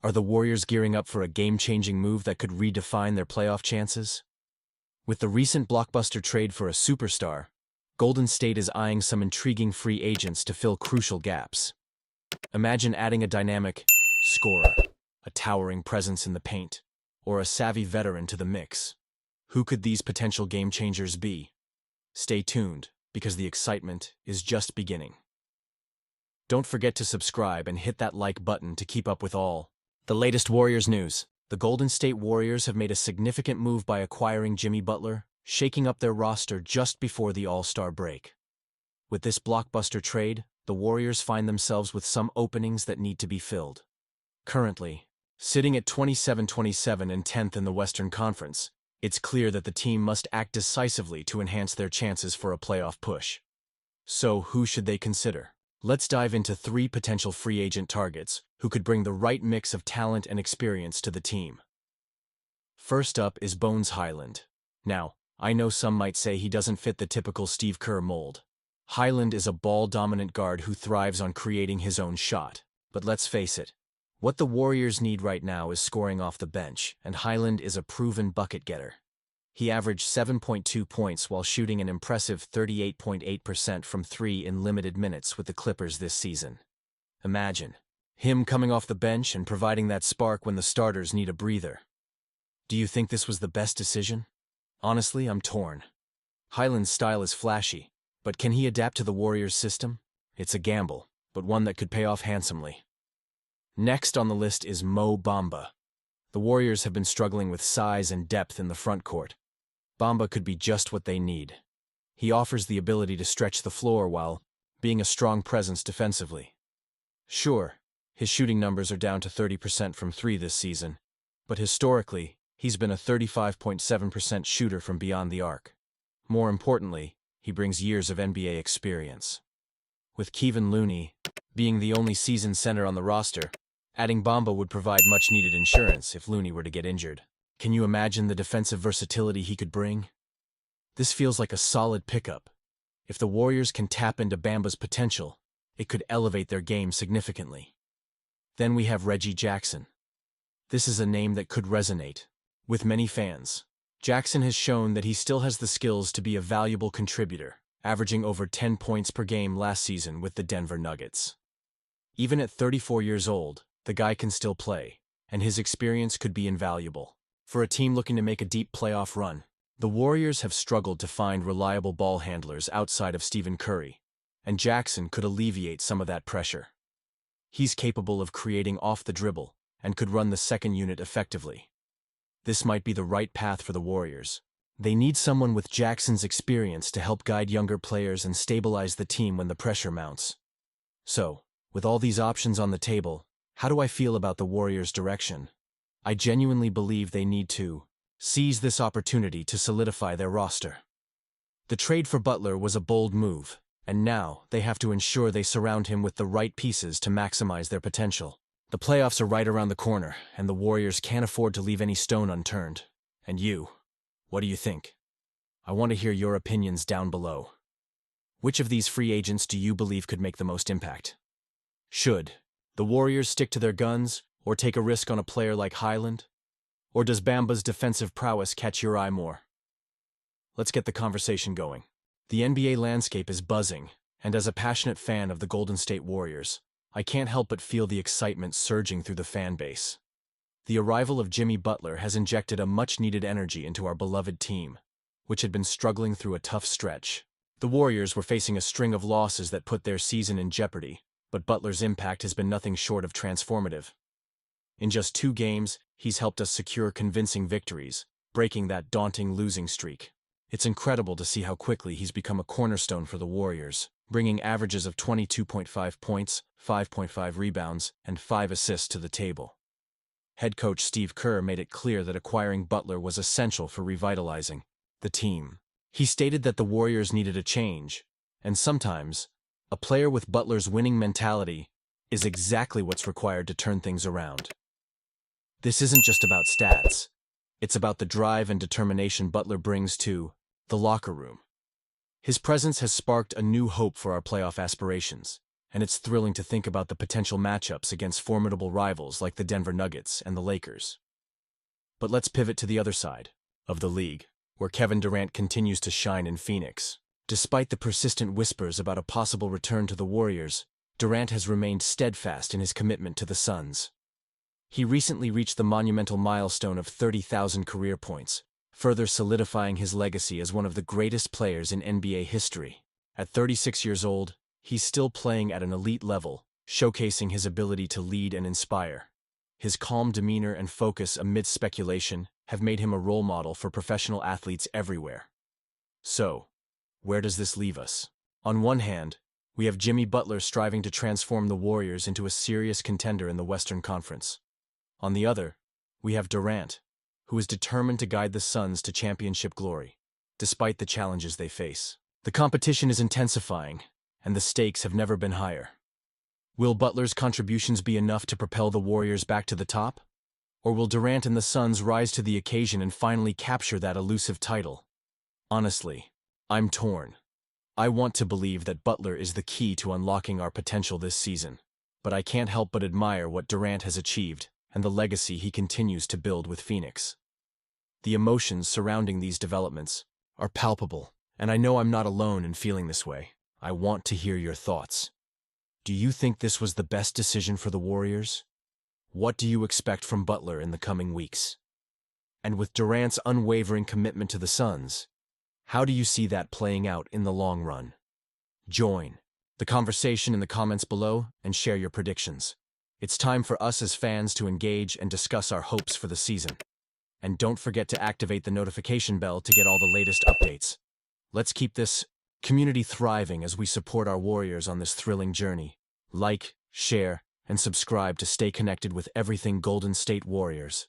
Are the Warriors gearing up for a game-changing move that could redefine their playoff chances? With the recent blockbuster trade for a superstar, Golden State is eyeing some intriguing free agents to fill crucial gaps. Imagine adding a dynamic scorer, a towering presence in the paint, or a savvy veteran to the mix. Who could these potential game-changers be? Stay tuned, because the excitement is just beginning. Don't forget to subscribe and hit that like button to keep up with all the latest Warriors news. The Golden State Warriors have made a significant move by acquiring Jimmy Butler, shaking up their roster just before the All-Star break. With this blockbuster trade, the Warriors find themselves with some openings that need to be filled. Currently, sitting at 27-27 and 10th in the Western Conference, it's clear that the team must act decisively to enhance their chances for a playoff push. So, who should they consider? Let's dive into 3 potential free agent targets who could bring the right mix of talent and experience to the team. First up is Bones Hyland. Now, I know some might say he doesn't fit the typical Steve Kerr mold. Hyland is a ball-dominant guard who thrives on creating his own shot. But let's face it, what the Warriors need right now is scoring off the bench, and Hyland is a proven bucket-getter. He averaged 7.2 points while shooting an impressive 38.8% from 3 in limited minutes with the Clippers this season. Imagine him coming off the bench and providing that spark when the starters need a breather. Do you think this was the best decision? Honestly, I'm torn. Hyland's style is flashy, but can he adapt to the Warriors' system? It's a gamble, but one that could pay off handsomely. Next on the list is Mo Bamba. The Warriors have been struggling with size and depth in the front court. Bamba could be just what they need. He offers the ability to stretch the floor while being a strong presence defensively. Sure, his shooting numbers are down to 30% from 3 this season, but historically, he's been a 35.7% shooter from beyond the arc. More importantly, he brings years of NBA experience. With Kevin Looney being the only seasoned center on the roster, adding Bamba would provide much-needed insurance if Looney were to get injured. Can you imagine the defensive versatility he could bring? This feels like a solid pickup. If the Warriors can tap into Bamba's potential, it could elevate their game significantly. Then we have Reggie Jackson. This is a name that could resonate with many fans. Jackson has shown that he still has the skills to be a valuable contributor, averaging over 10 points per game last season with the Denver Nuggets. Even at 34 years old, the guy can still play, and his experience could be invaluable. For a team looking to make a deep playoff run, the Warriors have struggled to find reliable ball handlers outside of Stephen Curry, and Jackson could alleviate some of that pressure. He's capable of creating off the dribble and could run the second unit effectively. This might be the right path for the Warriors. They need someone with Jackson's experience to help guide younger players and stabilize the team when the pressure mounts. So, with all these options on the table, how do I feel about the Warriors' direction? I genuinely believe they need to seize this opportunity to solidify their roster. The trade for Butler was a bold move, and now they have to ensure they surround him with the right pieces to maximize their potential. The playoffs are right around the corner, and the Warriors can't afford to leave any stone unturned. And you, what do you think? I want to hear your opinions down below. Which of these free agents do you believe could make the most impact? Should the Warriors stick to their guns or take a risk on a player like Hyland? Or does Bamba's defensive prowess catch your eye more? Let's get the conversation going. The NBA landscape is buzzing, and as a passionate fan of the Golden State Warriors, I can't help but feel the excitement surging through the fan base. The arrival of Jimmy Butler has injected a much-needed energy into our beloved team, which had been struggling through a tough stretch. The Warriors were facing a string of losses that put their season in jeopardy, but Butler's impact has been nothing short of transformative. In just 2 games, he's helped us secure convincing victories, breaking that daunting losing streak. It's incredible to see how quickly he's become a cornerstone for the Warriors, bringing averages of 22.5 points, 5.5 rebounds, and 5 assists to the table. Head coach Steve Kerr made it clear that acquiring Butler was essential for revitalizing the team. He stated that the Warriors needed a change, and sometimes, a player with Butler's winning mentality is exactly what's required to turn things around. This isn't just about stats. It's about the drive and determination Butler brings to the locker room. His presence has sparked a new hope for our playoff aspirations, and it's thrilling to think about the potential matchups against formidable rivals like the Denver Nuggets and the Lakers. But let's pivot to the other side of the league, where Kevin Durant continues to shine in Phoenix. Despite the persistent whispers about a possible return to the Warriors, Durant has remained steadfast in his commitment to the Suns. He recently reached the monumental milestone of 30,000 career points, further solidifying his legacy as one of the greatest players in NBA history. At 36 years old, he's still playing at an elite level, showcasing his ability to lead and inspire. His calm demeanor and focus amidst speculation have made him a role model for professional athletes everywhere. So, where does this leave us? On one hand, we have Jimmy Butler striving to transform the Warriors into a serious contender in the Western Conference. On the other, we have Durant, who is determined to guide the Suns to championship glory, despite the challenges they face. The competition is intensifying, and the stakes have never been higher. Will Butler's contributions be enough to propel the Warriors back to the top? Or will Durant and the Suns rise to the occasion and finally capture that elusive title? Honestly, I'm torn. I want to believe that Butler is the key to unlocking our potential this season, but I can't help but admire what Durant has achieved and the legacy he continues to build with Phoenix. The emotions surrounding these developments are palpable, and I know I'm not alone in feeling this way. I want to hear your thoughts. Do you think this was the best decision for the Warriors? What do you expect from Butler in the coming weeks? And with Durant's unwavering commitment to the Suns, how do you see that playing out in the long run? Join the conversation in the comments below and share your predictions. It's time for us as fans to engage and discuss our hopes for the season. And don't forget to activate the notification bell to get all the latest updates. Let's keep this community thriving as we support our Warriors on this thrilling journey. Like, share, and subscribe to stay connected with everything Golden State Warriors.